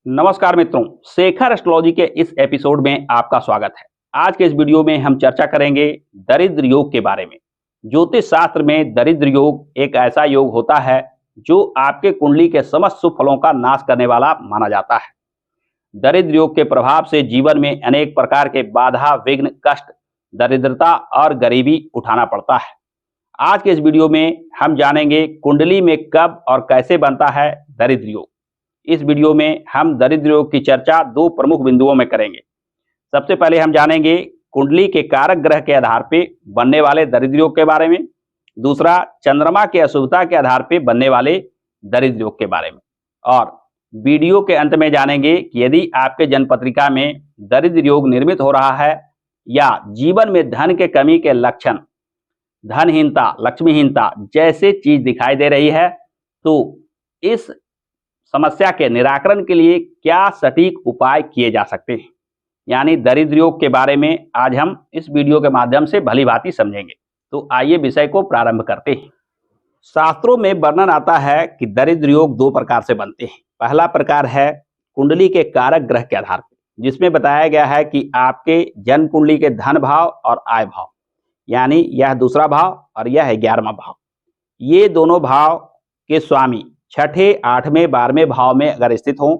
नमस्कार मित्रों, शेखर एस्ट्रोलॉजी के इस एपिसोड में आपका स्वागत है। आज के इस वीडियो में हम चर्चा करेंगे दरिद्र योग के बारे में। ज्योतिष शास्त्र में दरिद्र योग एक ऐसा योग होता है जो आपके कुंडली के समस्त शुभ फलों का नाश करने वाला माना जाता है। दरिद्र योग के प्रभाव से जीवन में अनेक प्रकार के बाधा, विघ्न, कष्ट, दरिद्रता और गरीबी उठाना पड़ता है। आज के इस वीडियो में हम जानेंगे कुंडली में कब और कैसे बनता है दरिद्र योग। इस वीडियो में हम दरिद्र योग की चर्चा दो प्रमुख बिंदुओं में करेंगे। सबसे पहले हम जानेंगे कुंडली के कारक ग्रह के आधार पर बनने वाले दरिद्र योग के बारे में। दूसरा, चंद्रमा की अशुभता के आधार पर बनने वाले दरिद्र योग के बारे में। और वीडियो के अंत में जानेंगे कि यदि आपके जन्मपत्रिका में दरिद्र योग निर्मित हो रहा है या जीवन में धन के कमी के लक्षण, धनहीनता, लक्ष्मीहीनता जैसे चीज दिखाई दे रही है, तो इस समस्या के निराकरण के लिए क्या सटीक उपाय किए जा सकते हैं, यानी दरिद्र योग के बारे में आज हम इस वीडियो के माध्यम से भलीभांति समझेंगे। तो आइए विषय को प्रारंभ करते हैं। शास्त्रों में वर्णन आता है कि दरिद्र योग दो प्रकार से बनते हैं। पहला प्रकार है कुंडली के कारक ग्रह के आधार पर, जिसमें बताया गया है कि आपके जन्म कुंडली के धन भाव और आय भाव, यानी यह दूसरा भाव और यह 11वां भाव, ये दोनों भाव के स्वामी छठे, 8वें, 12वें भाव में अगर स्थित हों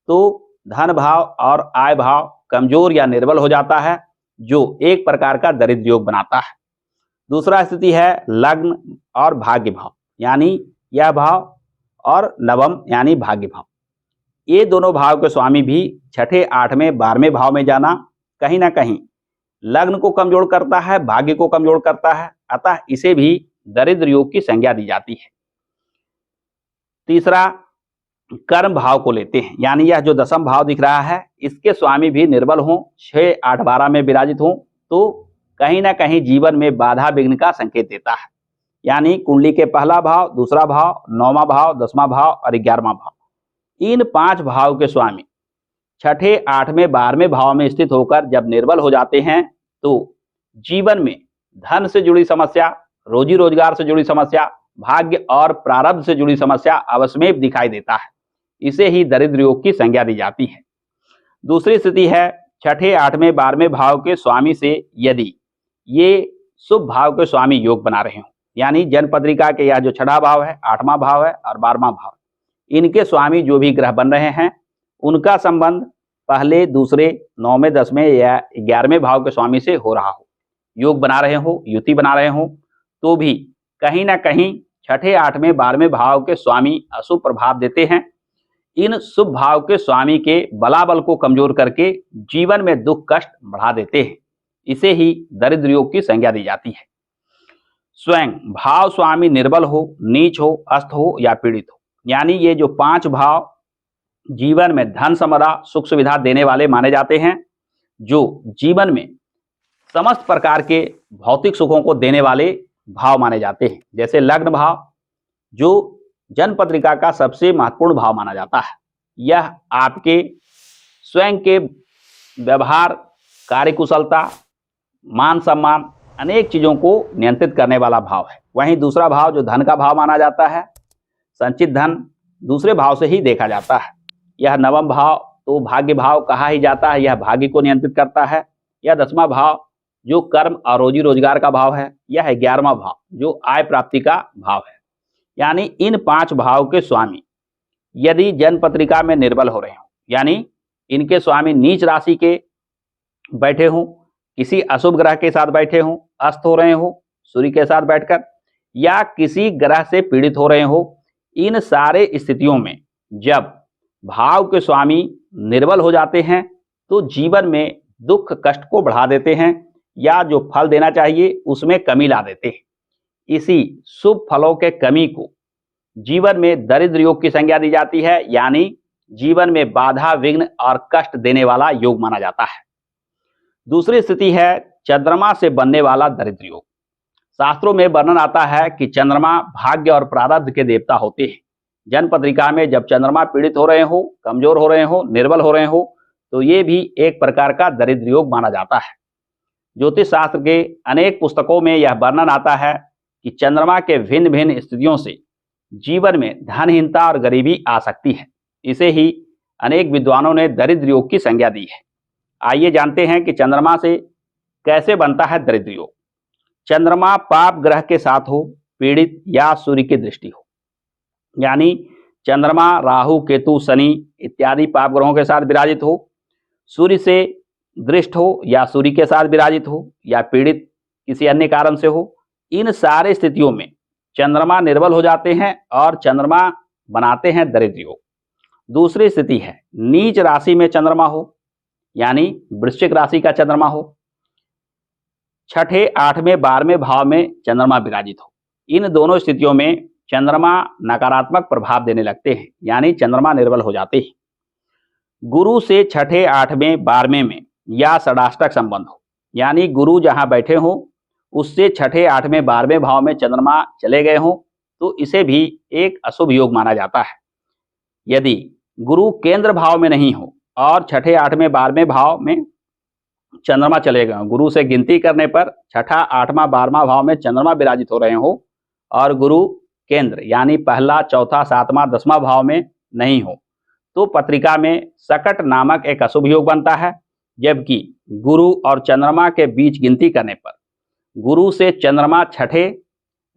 तो धन भाव और आय भाव कमजोर या निर्बल हो जाता है, जो एक प्रकार का दरिद्र योग बनाता है। दूसरा स्थिति है लग्न और भाग्य भाव, यानी यह भाव और नवम यानी भाग्य भाव। ये दोनों भाव के स्वामी भी छठे, 8वें, 12वें भाव में जाना कहीं ना कहीं लग्न को कमजोर करता है, भाग्य को कमजोर करता है, अतः इसे भी दरिद्र योग की संज्ञा दी जाती है। तीसरा, कर्म भाव को लेते हैं, यानी यह जो दशम भाव दिख रहा है इसके स्वामी भी निर्बल हों, 6, 8, 12 में विराजित हों, तो कहीं ना कहीं जीवन में बाधा, विघ्न का संकेत देता है। यानी कुंडली के पहला भाव, दूसरा भाव, 9वां भाव, 10वां भाव और 11वां भाव, इन 5 भाव के स्वामी छठे, 8वें, 12वें भाव में स्थित होकर जब निर्बल हो जाते हैं तो जीवन में धन से जुड़ी समस्या, रोजी रोजगार से जुड़ी समस्या, भाग्य और प्रारब्ध से जुड़ी समस्या अवश्यमेव दिखाई देता है। इसे ही दरिद्र योग की संज्ञा दी जाती है। दूसरी स्थिति है छठे, 8वें, 12वें भाव के स्वामी से यदि ये शुभ भाव के स्वामी योग बना रहे हो, यानी जन्म पत्रिका के यह जो छठा भाव है, 8वां भाव है और 12वां भाव, इनके स्वामी जो भी ग्रह बन रहे हैं उनका संबंध पहले, दूसरे, 9वें, 10वें या 11वें भाव के स्वामी से हो रहा हो, योग बना रहे हो, युति बना रहे हो, तो भी कहीं ना कहीं छठे, 8वें, 12वें भाव के स्वामी अशुभ प्रभाव देते हैं। इन शुभ भाव के स्वामी के बलाबल को कमजोर करके जीवन में दुख कष्ट बढ़ा देते हैं। इसे ही दरिद्र योग की संज्ञा दी जाती है। स्वयं भाव स्वामी निर्बल हो, नीच हो, अस्त हो या पीड़ित हो, यानी ये जो 5 भाव जीवन में धन, संपदा, सुख सुविधा देने वाले माने जाते हैं, जो जीवन में समस्त प्रकार के भौतिक सुखों को देने वाले भाव माने जाते हैं। जैसे लग्न भाव, जो जन्म पत्रिका का सबसे महत्वपूर्ण भाव माना जाता है, यह आपके स्वयं के व्यवहार, कार्यकुशलता, मान सम्मान, अनेक चीजों को नियंत्रित करने वाला भाव है। वहीं दूसरा भाव जो धन का भाव माना जाता है, संचित धन दूसरे भाव से ही देखा जाता है। यह 9वां भाव तो भाग्य भाव कहा ही जाता है, यह भाग्य को नियंत्रित करता है। यह 10वां भाव जो कर्म और रोजी रोजगार का भाव है, यह 11वां भाव जो आय प्राप्ति का भाव है। यानी इन 5 भाव के स्वामी यदि जन्म पत्रिका में निर्बल हो रहे हो, यानी इनके स्वामी नीच राशि के बैठे हों, किसी अशुभ ग्रह के साथ बैठे हों, अस्त हो रहे हो सूर्य के साथ बैठकर, या किसी ग्रह से पीड़ित हो रहे हो, इन सारे स्थितियों में जब भाव के स्वामी निर्बल हो जाते हैं तो जीवन में दुख कष्ट को बढ़ा देते हैं, या जो फल देना चाहिए उसमें कमी ला देते हैं। इसी शुभ फलों के कमी को जीवन में दरिद्र योग की संज्ञा दी जाती है, यानी जीवन में बाधा, विघ्न और कष्ट देने वाला योग माना जाता है। दूसरी स्थिति है चंद्रमा से बनने वाला दरिद्र योग। शास्त्रों में वर्णन आता है कि चंद्रमा भाग्य और प्रारब्ध के देवता होते हैं। जन्म पत्रिका में जब चंद्रमा पीड़ित हो रहे हो, कमजोर हो रहे हो, निर्बल हो रहे हो, तो ये भी एक प्रकार का दरिद्र योग माना जाता है। ज्योतिष शास्त्र के अनेक पुस्तकों में यह वर्णन आता है कि चंद्रमा के भिन्न भिन्न स्थितियों से जीवन में धनहीनता और गरीबी आ सकती है। इसे ही अनेक विद्वानों ने दरिद्र योग की संज्ञा दी है। आइए जानते हैं कि चंद्रमा से कैसे बनता है दरिद्र योग। चंद्रमा पाप ग्रह के साथ हो, पीड़ित या सूर्य की दृष्टि हो, यानी चंद्रमा राहु केतु शनि इत्यादि पाप ग्रहों के साथ विराजित हो, सूर्य से दृष्ट हो या सूर्य के साथ विराजित हो या पीड़ित किसी अन्य कारण से हो, इन सारे स्थितियों में चंद्रमा निर्बल हो जाते हैं और चंद्रमा बनाते हैं दरिद्र योग। दूसरी स्थिति है नीच राशि में चंद्रमा हो, यानी वृश्चिक राशि का चंद्रमा हो, छठे, आठवें, 12वें भाव में चंद्रमा विराजित हो। इन दोनों स्थितियों में चंद्रमा नकारात्मक प्रभाव देने लगते हैं, यानी चंद्रमा निर्बल हो जाते हैं। गुरु से छठे, 8वें, 12वें में या षडाष्टक संबंध हो, यानी गुरु जहां बैठे हो उससे छठे, 8वें, 12वें भाव में चंद्रमा चले गए हों तो इसे भी एक अशुभ योग माना जाता है। यदि गुरु केंद्र भाव में नहीं हो और छठे, 8वें, 12वें भाव में चंद्रमा चले गए, गुरु से गिनती करने पर छठा, 8वां, 12वां भाव में चंद्रमा विराजित हो रहे हो और गुरु केंद्र यानी पहला, चौथा, 7वां, 10वां भाव में नहीं हो तो पत्रिका में सकट नामक एक अशुभ योग बनता है। जबकि गुरु और चंद्रमा के बीच गिनती करने पर गुरु से चंद्रमा छठे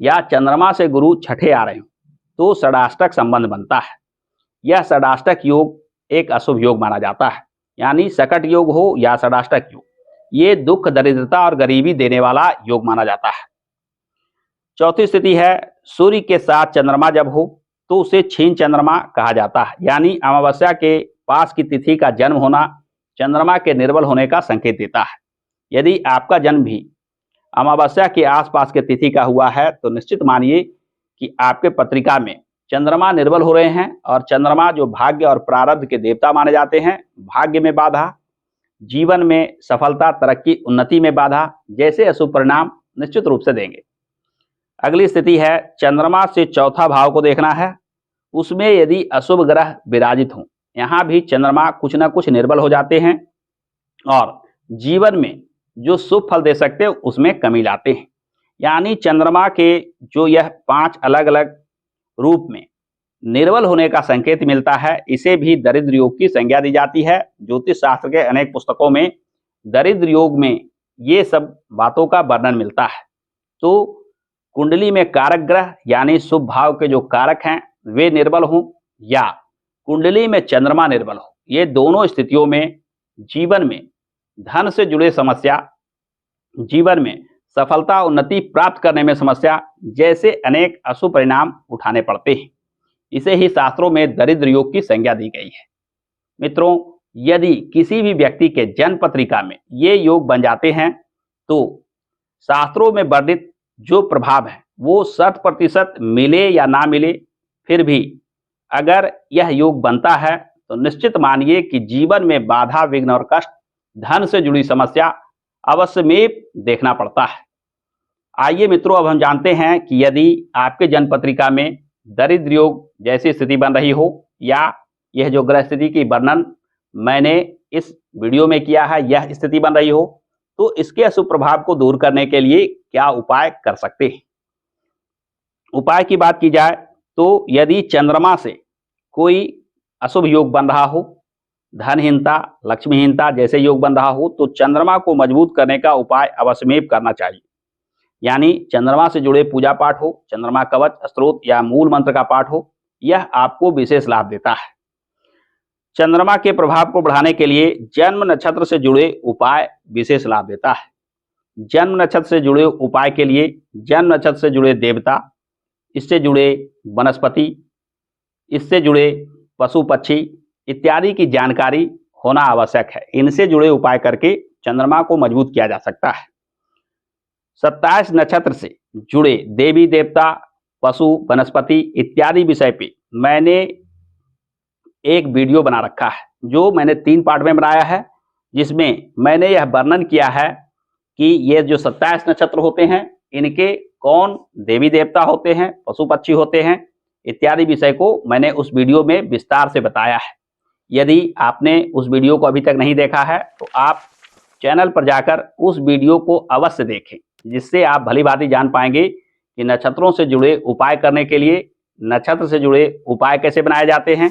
या चंद्रमा से गुरु छठे आ रहे हो तो षडाष्टक संबंध बनता है। यह षडाष्टक योग एक अशुभ योग माना जाता है, यानी सकट योग हो या षडाष्टक योग, ये दुख, दरिद्रता और गरीबी देने वाला योग माना जाता है। चौथी स्थिति है सूर्य के साथ चंद्रमा जब हो तो उसे क्षीण चंद्रमा कहा जाता है, यानी अमावस्या के पास की तिथि का जन्म होना चंद्रमा के निर्बल होने का संकेत देता है। यदि आपका जन्म भी अमावस्या के आसपास के तिथि का हुआ है तो निश्चित मानिए कि आपके पत्रिका में चंद्रमा निर्बल हो रहे हैं और चंद्रमा जो भाग्य और प्रारब्ध के देवता माने जाते हैं, भाग्य में बाधा, जीवन में सफलता, तरक्की, उन्नति में बाधा जैसे अशुभ परिणाम निश्चित रूप से देंगे। अगली स्थिति है चंद्रमा से चौथा भाव को देखना है, उसमें यदि अशुभ ग्रह विराजित हों, यहाँ भी चंद्रमा कुछ ना कुछ निर्बल हो जाते हैं और जीवन में जो शुभ फल दे सकते हैं उसमें कमी लाते हैं। यानी चंद्रमा के जो यह 5 अलग अलग रूप में निर्बल होने का संकेत मिलता है, इसे भी दरिद्र योग की संज्ञा दी जाती है। ज्योतिष शास्त्र के अनेक पुस्तकों में दरिद्र योग में ये सब बातों का वर्णन मिलता है। तो कुंडली में कारक ग्रह यानी शुभ भाव के जो कारक हैं वे निर्बल हों या कुंडली में चंद्रमा निर्बल हो, ये दोनों स्थितियों में जीवन में धन से जुड़े समस्या, जीवन में सफलता, उन्नति प्राप्त करने में समस्या जैसे अनेक अशुभ परिणाम उठाने पड़ते हैं। इसे ही शास्त्रों में दरिद्र योग की संज्ञा दी गई है। मित्रों, यदि किसी भी व्यक्ति के जन्म पत्रिका में ये योग बन जाते हैं तो शास्त्रों में वर्णित जो प्रभाव है वो 100% मिले या ना मिले, फिर भी अगर यह योग बनता है तो निश्चित मानिए कि जीवन में बाधा, विघ्न और कष्ट, धन से जुड़ी समस्या अवश्य में देखना पड़ता है। आइए मित्रों, अब हम जानते हैं कि यदि आपके जन्म पत्रिका में दरिद्र योग जैसी स्थिति बन रही हो या यह जो ग्रह स्थिति की वर्णन मैंने इस वीडियो में किया है यह स्थिति बन रही हो तो इसके अशुभ प्रभाव को दूर करने के लिए क्या उपाय कर सकते हैं। उपाय की बात की जाए तो यदि चंद्रमा से कोई अशुभ योग बन रहा हो, धनहीनता, लक्ष्मीहीनता जैसे योग बन रहा हो तो चंद्रमा को मजबूत करने का उपाय अवश्यमेव करना चाहिए। यानी चंद्रमा से जुड़े पूजा पाठ हो, चंद्रमा कवच, स्तोत्र या मूल मंत्र का पाठ हो, यह आपको विशेष लाभ देता है। चंद्रमा के प्रभाव को बढ़ाने के लिए जन्म नक्षत्र से जुड़े उपाय विशेष लाभ देता है। जन्म नक्षत्र से जुड़े उपाय के लिए जन्म नक्षत्र से जुड़े देवता, इससे जुड़े वनस्पति, इससे जुड़े पशु पक्षी इत्यादि की जानकारी होना आवश्यक है। इनसे जुड़े उपाय करके चंद्रमा को मजबूत किया जा सकता है। 27 नक्षत्र से जुड़े देवी देवता, पशु, वनस्पति इत्यादि विषय पे मैंने एक वीडियो बना रखा है जो मैंने 3 पार्ट में बनाया है, जिसमें मैंने यह वर्णन किया है कि ये जो 27 नक्षत्र होते हैं इनके कौन देवी देवता होते हैं, पशु पक्षी होते हैं इत्यादि विषय को मैंने उस वीडियो में विस्तार से बताया है। यदि आपने उस वीडियो को अभी तक नहीं देखा है तो आप चैनल पर जाकर उस वीडियो को अवश्य देखें, जिससे आप भली भांति जान पाएंगे कि नक्षत्रों से जुड़े उपाय करने के लिए नक्षत्र से जुड़े उपाय कैसे बनाए जाते हैं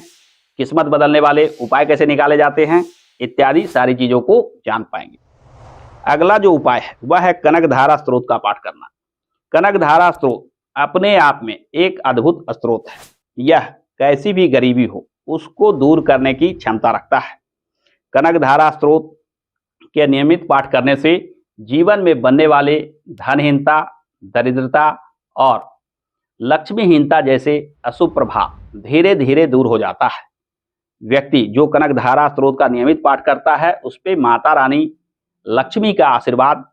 किस्मत बदलने वाले उपाय कैसे निकाले जाते हैं, इत्यादि सारी चीजों को जान पाएंगे। अगला जो उपाय है वह है कनक धारा स्त्रोत का पाठ करना। कनक धारा स्त्रोत अपने आप में एक अद्भुत स्त्रोत है। यह कैसी भी गरीबी हो उसको दूर करने की क्षमता रखता है। कनक धारा स्त्रोत के नियमित पाठ करने से जीवन में बनने वाले धनहीनता, दरिद्रता और लक्ष्मीहीनता जैसे अशुभ प्रभाव धीरे धीरे दूर हो जाता है। व्यक्ति जो कनक धारा स्त्रोत का नियमित पाठ करता है उस पे माता रानी लक्ष्मी का आशीर्वाद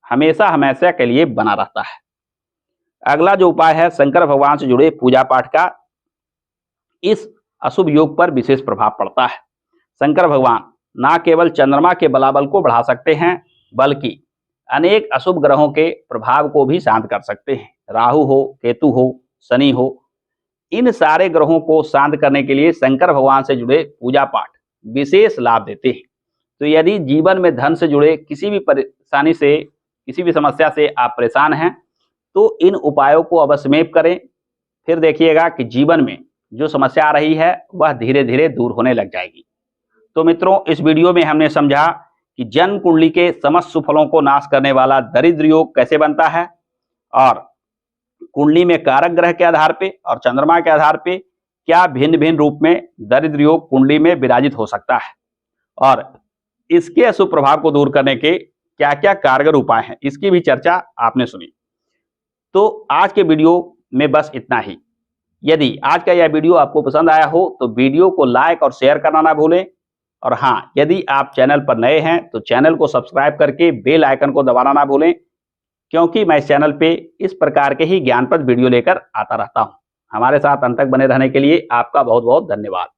हमेशा हमेशा के लिए बना रहता है। अगला जो उपाय है शंकर भगवान से जुड़े पूजा पाठ का। इस अशुभ योग पर विशेष प्रभाव पड़ता है। शंकर भगवान ना केवल चंद्रमा के बलाबल को बढ़ा सकते हैं बल्कि अनेक अशुभ ग्रहों के प्रभाव को भी शांत कर सकते हैं। राहु हो, केतु हो, शनि हो, इन सारे ग्रहों को शांत करने के लिए शंकर भगवान से जुड़े पूजा पाठ विशेष लाभ देते हैं। तो यदि जीवन में धन से जुड़े किसी भी परेशानी से, किसी भी समस्या से आप परेशान हैं तो इन उपायों को अवश्य करें। फिर देखिएगा कि जीवन में जो समस्या आ रही है वह धीरे धीरे दूर होने लग जाएगी। तो मित्रों, इस वीडियो में हमने समझा कि जन्म कुंडली के समस्त सुफलों को नाश करने वाला दरिद्र योग कैसे बनता है और कुंडली में कारक ग्रह के आधार पे और चंद्रमा के आधार पे क्या भिन्न भिन्न रूप में दरिद्र योग कुंडली में विराजित हो सकता है और इसके अशुभ प्रभाव को दूर करने के क्या क्या कारगर उपाय हैं, इसकी भी चर्चा आपने सुनी। तो आज के वीडियो में बस इतना ही। यदि आज का यह वीडियो आपको पसंद आया हो तो वीडियो को लाइक और शेयर करना ना भूलें। और हाँ, यदि आप चैनल पर नए हैं तो चैनल को सब्सक्राइब करके बेल आइकन को दबाना ना भूलें, क्योंकि मैं इस चैनल पे इस प्रकार के ही ज्ञानप्रद वीडियो लेकर आता रहता हूं। हमारे साथ अंत तक बने रहने के लिए आपका बहुत बहुत धन्यवाद।